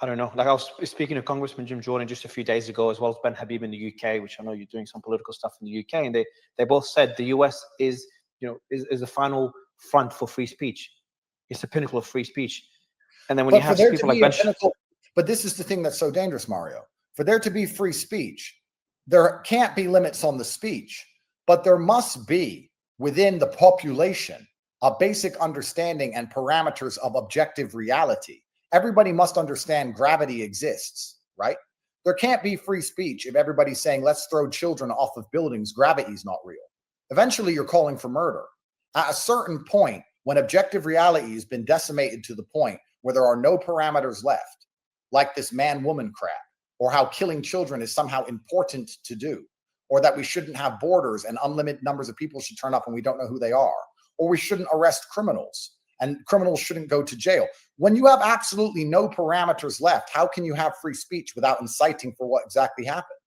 I don't know. Like I was speaking to Congressman Jim Jordan just a few days ago, as well as Ben Habib in the UK, which I know you're doing some political stuff in the UK, and they both said the US is the final front for free speech. It's the pinnacle of free speech. And then when you have people like Ben, but this is the thing that's so dangerous, Mario. For there to be free speech, there can't be limits on the speech, but there must be within the population a basic understanding and parameters of objective reality. Everybody must understand gravity exists, right? There can't be free speech if everybody's saying, let's throw children off of buildings. Gravity is not real. Eventually, you're calling for murder. At a certain point, when objective reality has been decimated to the point where there are no parameters left, like this man-woman crap, or how killing children is somehow important to do, or that we shouldn't have borders and unlimited numbers of people should turn up and we don't know who they are, or we shouldn't arrest criminals and criminals shouldn't go to jail. When you have absolutely no parameters left, how can you have free speech without inciting for what exactly happened?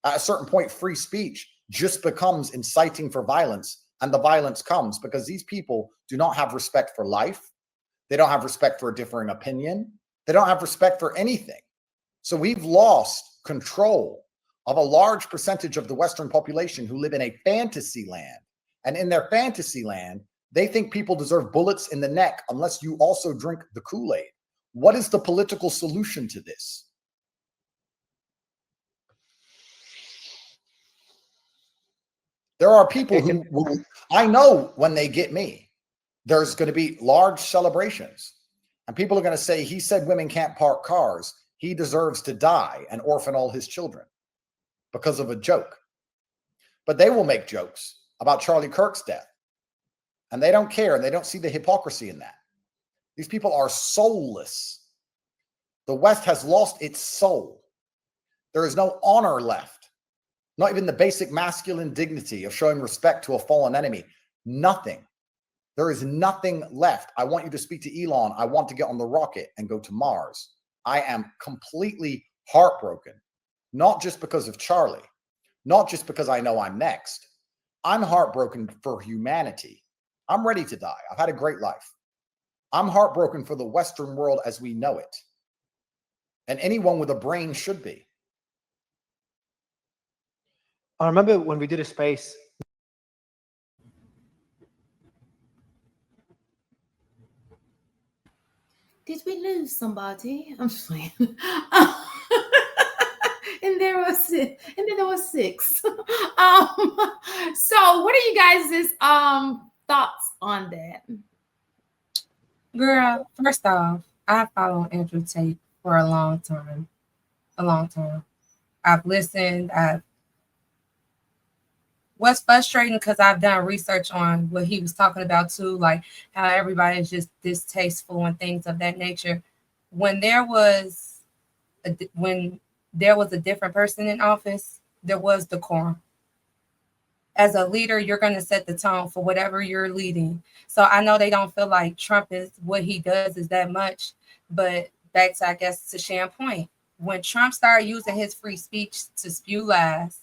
At a certain point, free speech just becomes inciting for violence, and the violence comes because these people do not have respect for life. They don't have respect for a differing opinion. They don't have respect for anything. So we've lost control of a large percentage of the Western population who live in a fantasy land. And in their fantasy land, they think people deserve bullets in the neck unless you also drink the Kool-Aid. What is the political solution to this? There are people who will, I know when they get me, there's going to be large celebrations. And people are going to say, he said women can't park cars. He deserves to die and orphan all his children because of a joke. But they will make jokes about Charlie Kirk's death. And they don't care, and they don't see the hypocrisy in that. These people are soulless. The West has lost its soul. There is no honor left. Not even the basic masculine dignity of showing respect to a fallen enemy. Nothing. There is nothing left. I want you to speak to Elon. I want to get on the rocket and go to Mars. I am completely heartbroken, not just because of Charlie, not just because I know I'm next. I'm heartbroken for humanity. I'm ready to die. I've had a great life. I'm heartbroken for the Western world as we know it. And anyone with a brain should be. I remember when we did a space. Did we lose somebody? I'm just playing. And there was six. And then there was six. So what are you guys' thoughts on that? Girl, first off, I follow Andrew Tate for a long time. I've listened. What's frustrating, because I've done research on what he was talking about too, like how everybody is just distasteful and things of that nature. When there was a different person in office, there was decorum. As a leader, you're going to set the tone for whatever you're leading. So I know they don't feel like Trump is what he does is that much, but that's, I guess, to Shan's point. When Trump started using his free speech to spew lies,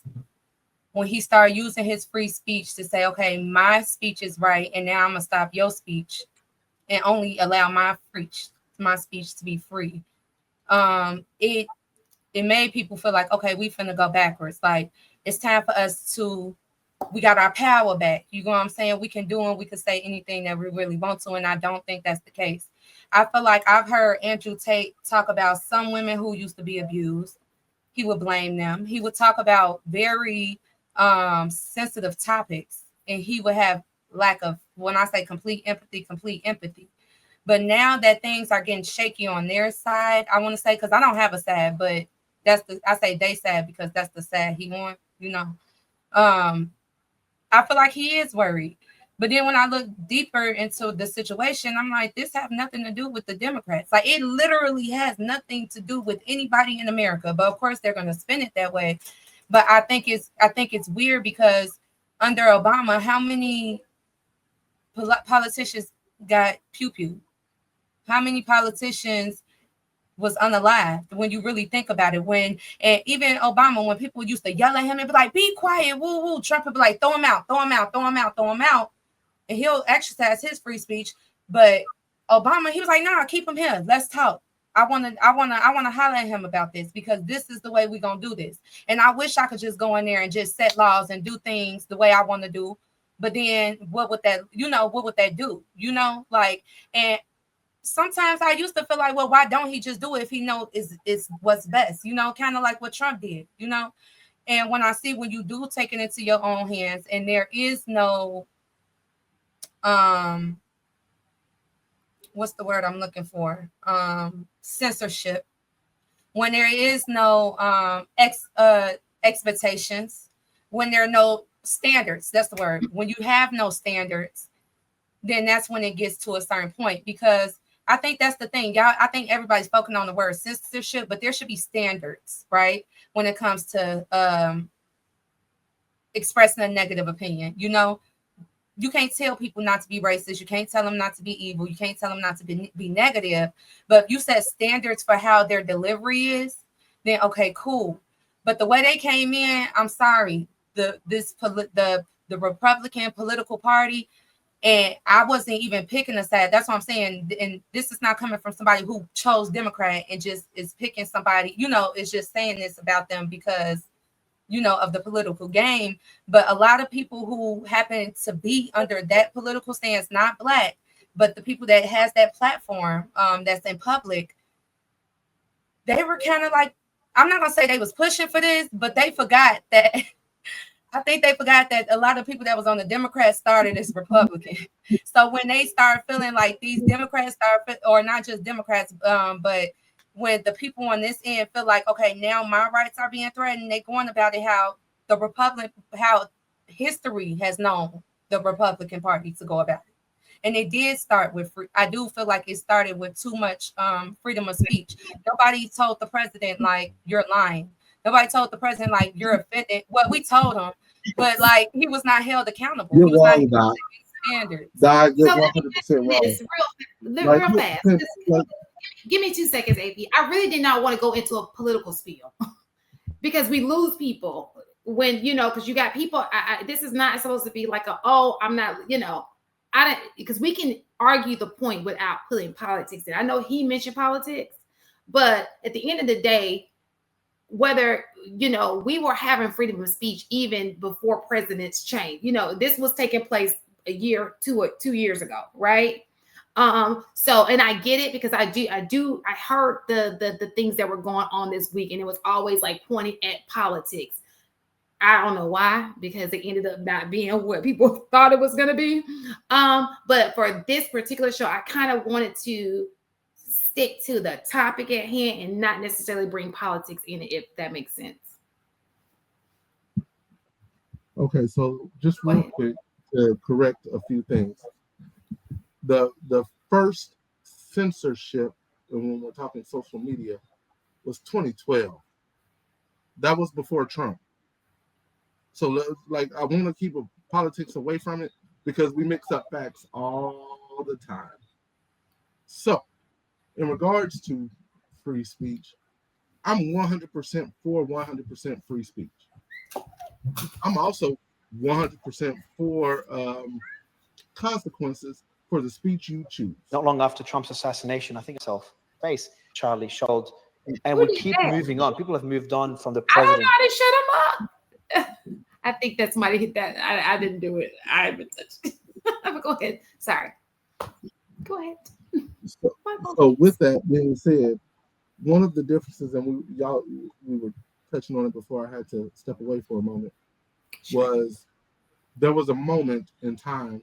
when he started using his free speech to say, okay, my speech is right, and now I'm going to stop your speech and only allow my speech to be free. It made people feel like, okay, we finna go backwards. Like, it's time for us we got our power back. You know what I'm saying? We can do and we can say anything that we really want to, and I don't think that's the case. I feel like I've heard Andrew Tate talk about some women who used to be abused. He would blame them. He would talk about very sensitive topics, and he would have lack of, when I say complete empathy. But now that things are getting shaky on their side, I want to say, because I don't have a side, but I say they side because that's the side he wants, you know. I feel like he is worried. But then when I look deeper into the situation, I'm like, this have nothing to do with the Democrats. Like, it literally has nothing to do with anybody in America. But of course, they're going to spin it that way. But I think it's weird because under Obama, how many politicians got pew-pew? How many politicians was unalived when you really think about it? And even Obama, when people used to yell at him and be like, be quiet, woo, woo, Trump would be like, throw him out. And he'll exercise his free speech. But Obama, he was like, nah, keep him here. Let's talk. I want to holler at him about this, because this is the way we're going to do this. And I wish I could just go in there and just set laws and do things the way I want to do. But then what would that do? Like, and sometimes I used to feel like, well, why don't he just do it if he know is what's best? Kind of like what Trump did, And when I see when you do take it into your own hands and there is no, what's the word I'm looking for? Censorship. When there is no expectations, when there are no standards, that's the word. When you have no standards, then that's when it gets to a certain point. Because I think that's the thing, y'all. I think everybody's focusing on the word censorship, but there should be standards, right? When it comes to expressing a negative opinion, you can't tell people not to be racist. You can't tell them not to be evil. You can't tell them not to be negative. But if you set standards for how their delivery is, then okay, cool. But the way they came in, I'm sorry, the Republican political party, and I wasn't even picking a side. That's what I'm saying. And this is not coming from somebody who chose Democrat and just is picking somebody, it's just saying this about them because of the political game. But a lot of people who happen to be under that political stance, not Black, but the people that has that platform that's in public, they were kind of like, I'm not gonna say they was pushing for this, but they forgot that I think they forgot that a lot of people that was on the Democrats started as Republican. So when they start feeling like these Democrats or not just Democrats, but when the people on this end feel like, okay, now my rights are being threatened, they going about it how history has known the Republican Party to go about it. And it did start with I do feel like it started with too much freedom of speech. Nobody told the president, like, you're lying. Nobody told the president, like, you're offended. Well, we told him, but like he was not held accountable. You're he was wrong, not Doc. Standards. Doc, you're So 100% wrong. Real fast. Give me 2 seconds, AP. I really did not want to go into a political spiel because we lose people when, because you got people. This is not supposed to be like I'm not, I don't, because we can argue the point without putting politics in. I know he mentioned politics, but at the end of the day, whether, we were having freedom of speech even before presidents changed. This was taking place a year, 2 years ago, right? So, and I get it because I heard the things that were going on this week, and it was always like pointing at politics. I don't know why, because it ended up not being what people thought it was going to be. But for this particular show, I kind of wanted to stick to the topic at hand and not necessarily bring politics in it, if that makes sense. Okay, so just real quick to correct a few things. The first censorship, when we're talking social media, was 2012. That was before Trump. So, like, I want to keep politics away from it because we mix up facts all the time. So, in regards to free speech, I'm 100% for 100% free speech. I'm also 100% for consequences for the speech you choose. Not long after Trump's assassination, I think itself, face Charlie showed, and we keep moving on. People have moved on from the president. I don't know how to shut him up. I think that somebody hit that. I didn't do it. I haven't touched it. Go ahead. Sorry. Go ahead. So with that being said, one of the differences, and we were touching on it before I had to step away for a moment, was there was a moment in time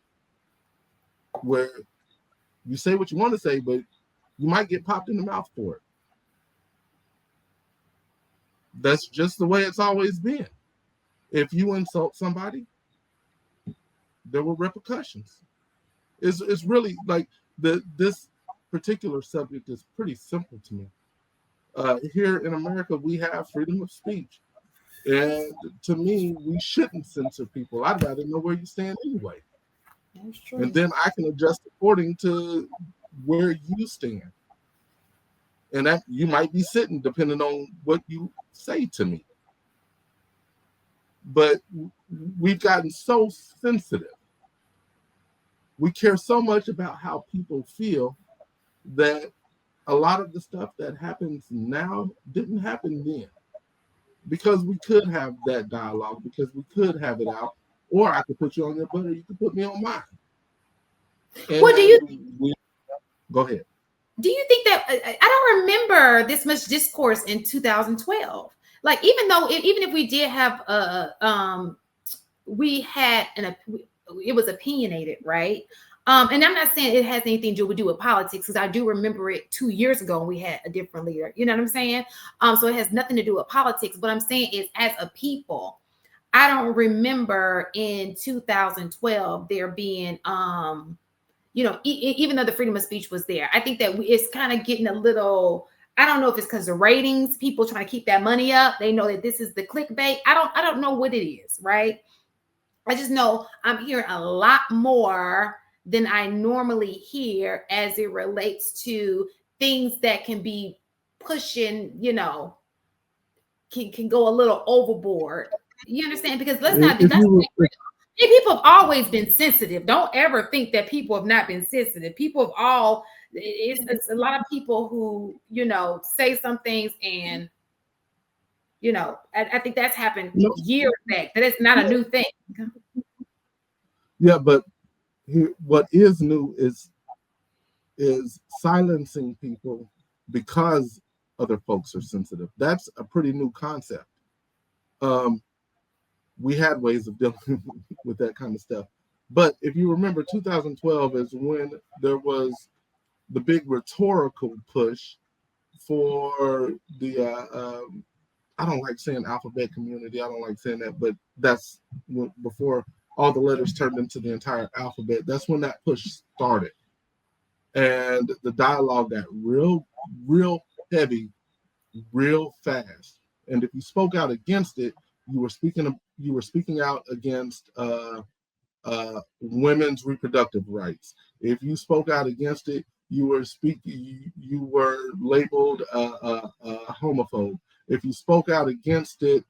where you say what you want to say, but you might get popped in the mouth for it. That's just the way it's always been. If you insult somebody, there were repercussions. It's really like this particular subject is pretty simple to me. Here in America, we have freedom of speech. And to me, we shouldn't censor people. I'd rather know where you stand anyway. That's true. And then I can adjust according to where you stand. And that you might be sitting depending on what you say to me. But we've gotten so sensitive. We care so much about how people feel that a lot of the stuff that happens now didn't happen then, because we could have that dialogue, because we could have it out, or I could put you on your butt, or you could put me on mine. And what do you go ahead? Do you think that I don't remember this much discourse in 2012? Like, even if we did have we had it was opinionated, right? And I'm not saying it has anything to do with politics, because I do remember it 2 years ago and we had a different leader. You know what I'm saying? So it has nothing to do with politics. What I'm saying is, as a people, I don't remember in 2012 there being even though the freedom of speech was there. I think that it's kind of getting a little, I don't know if it's because of ratings, people trying to keep that money up. They know that this is the clickbait. I don't know what it is, right? I just know I'm hearing a lot more than I normally hear as it relates to things that can be pushing, can go a little overboard. You understand? Because people have always been sensitive. Don't ever think that people have not been sensitive. People have it's a lot of people who, say some things, and, I think that's happened years back. That is not a new thing. Yeah, but what is new is silencing people because other folks are sensitive. That's a pretty new concept. We had ways of dealing with that kind of stuff. But if you remember, 2012 is when there was the big rhetorical push for the, I don't like saying alphabet community. I don't like saying that, but that's before all the letters turned into the entire alphabet. That's when that push started. And the dialogue got real heavy, real fast. And if you spoke out against it, you were speaking out against women's reproductive rights. If you spoke out against it, you were labeled a homophobe. If you spoke out against it,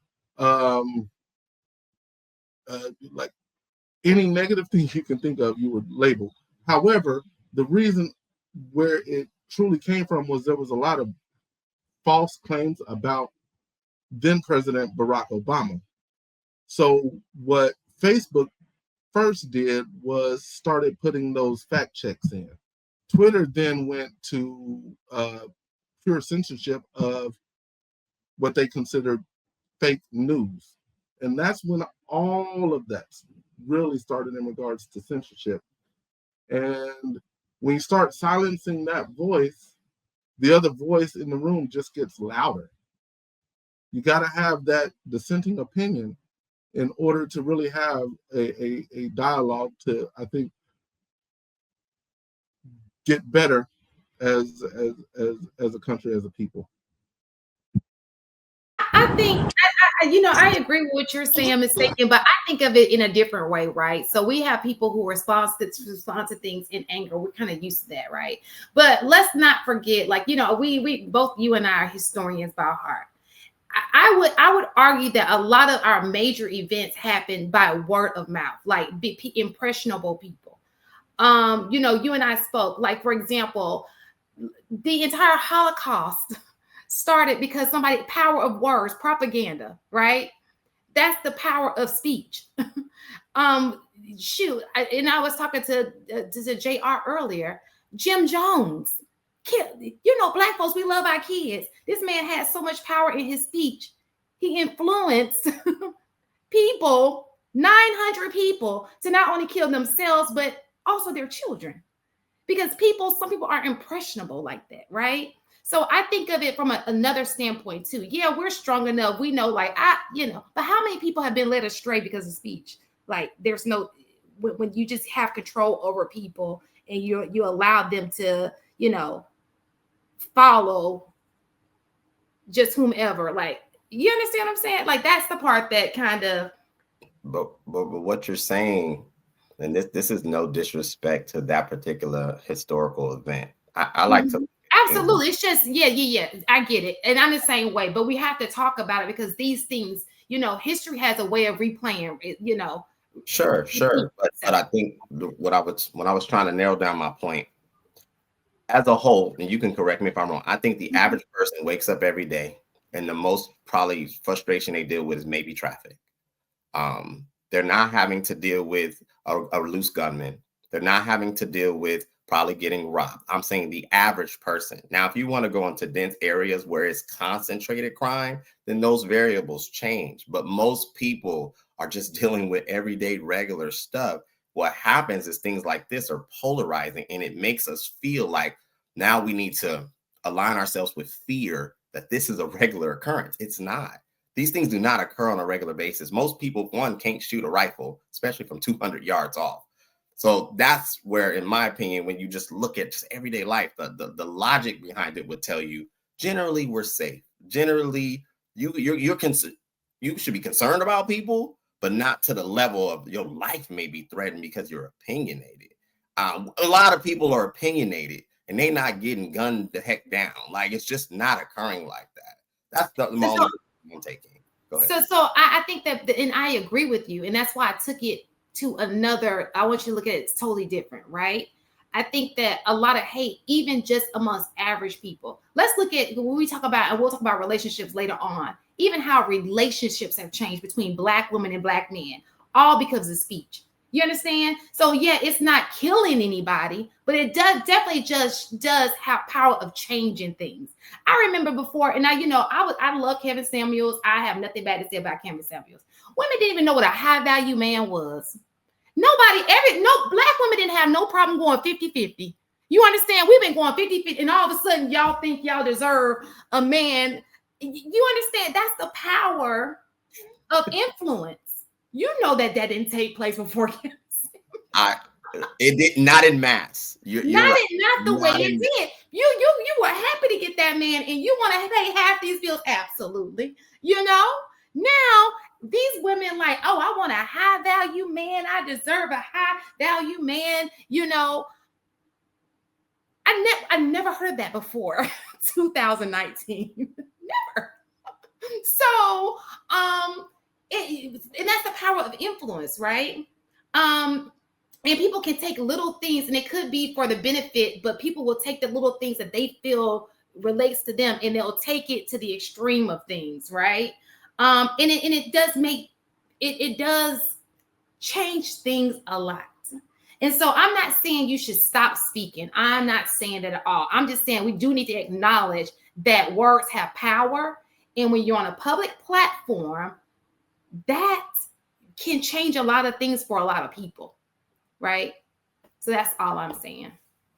like any negative thing you can think of, you were labeled. However, the reason where it truly came from was there was a lot of false claims about then President Barack Obama. So what Facebook first did was started putting those fact checks in. Twitter then went to pure censorship of what they considered fake news. And that's when all of that really started in regards to censorship. And when you start silencing that voice, the other voice in the room just gets louder. You got to have that dissenting opinion in order to really have a dialogue to, I think, get better as a country, as a people. I think, I agree with what you're saying, mistaken, but I think of it in a different way, right? So we have people who respond to things in anger. We're kind of used to that, right? But let's not forget, we both, you and I, are historians by heart. I would argue that a lot of our major events happen by word of mouth, like impressionable people. You and I spoke, like, for example, the entire Holocaust started because power of words, propaganda, right? That's the power of speech. And I was talking to JR earlier, Jim Jones. Black folks, we love our kids. This man had so much power in his speech. He influenced people, 900 people, to not only kill themselves, but also their children. Because some people are impressionable like that, right? So I think of it from another standpoint too. Yeah, we're strong enough. We know, but how many people have been led astray because of speech? Like, there's when you just have control over people and you allow them to, follow just whomever. Like, you understand what I'm saying? Like, that's the part that kind of. But what you're saying, and this is no disrespect to that particular historical event. I like to. Absolutely. It's just, yeah. I get it. And I'm the same way, but we have to talk about it because these things, history has a way of replaying it, Sure. But I think when I was trying to narrow down my point, as a whole, and you can correct me if I'm wrong, I think the average person wakes up every day and the most probably frustration they deal with is maybe traffic. They're not having to deal with a loose gunman. They're not having to deal with probably getting robbed. I'm saying the average person. Now, if you want to go into dense areas where it's concentrated crime, then those variables change. But most people are just dealing with everyday regular stuff. What happens is things like this are polarizing, and it makes us feel like now we need to align ourselves with fear that this is a regular occurrence. It's not. These things do not occur on a regular basis. Most people, one, can't shoot a rifle, especially from 200 yards off. So that's where, in my opinion, when you just look at just everyday life, the logic behind it would tell you, generally, we're safe. Generally, you should be concerned about people, but not to the level of your life may be threatened because you're opinionated. A lot of people are opinionated, and they're not getting gunned the heck down. Like, it's just not occurring like that. That's the only I'm taking. Go ahead. So I think that, and I agree with you, and that's why I took it to another. I want you to look at it totally different, right? I think that a lot of hate, even just amongst average people. Let's look at when we talk about, and we'll talk about relationships later on, even how relationships have changed between Black women and Black men, all because of speech. You understand? So yeah, it's not killing anybody, but it definitely just does have power of changing things. I remember before, and I love Kevin Samuels. I have nothing bad to say about Kevin Samuels. Women didn't even know what a high value man was. No Black women didn't have no problem going 50-50. You understand? We've been going 50-50, and all of a sudden y'all think y'all deserve a man. You understand? That's the power of influence. You know that didn't take place before. It did not in mass. Not the way it did. You were happy to get that man, and you want to pay half these bills. Absolutely. Now these women like, oh, I want a high value man. I deserve a high value man. I never heard that before. 2019, never. So, and that's the power of influence, right? And people can take little things, and it could be for the benefit, but people will take the little things that they feel relates to them, and they'll take it to the extreme of things, right? And it does make it does change things a lot. And so I'm not saying you should stop speaking. I'm not saying that at all. I'm just saying we do need to acknowledge that words have power, and when you're on a public platform, that can change a lot of things for a lot of people. Right? So that's all I'm saying.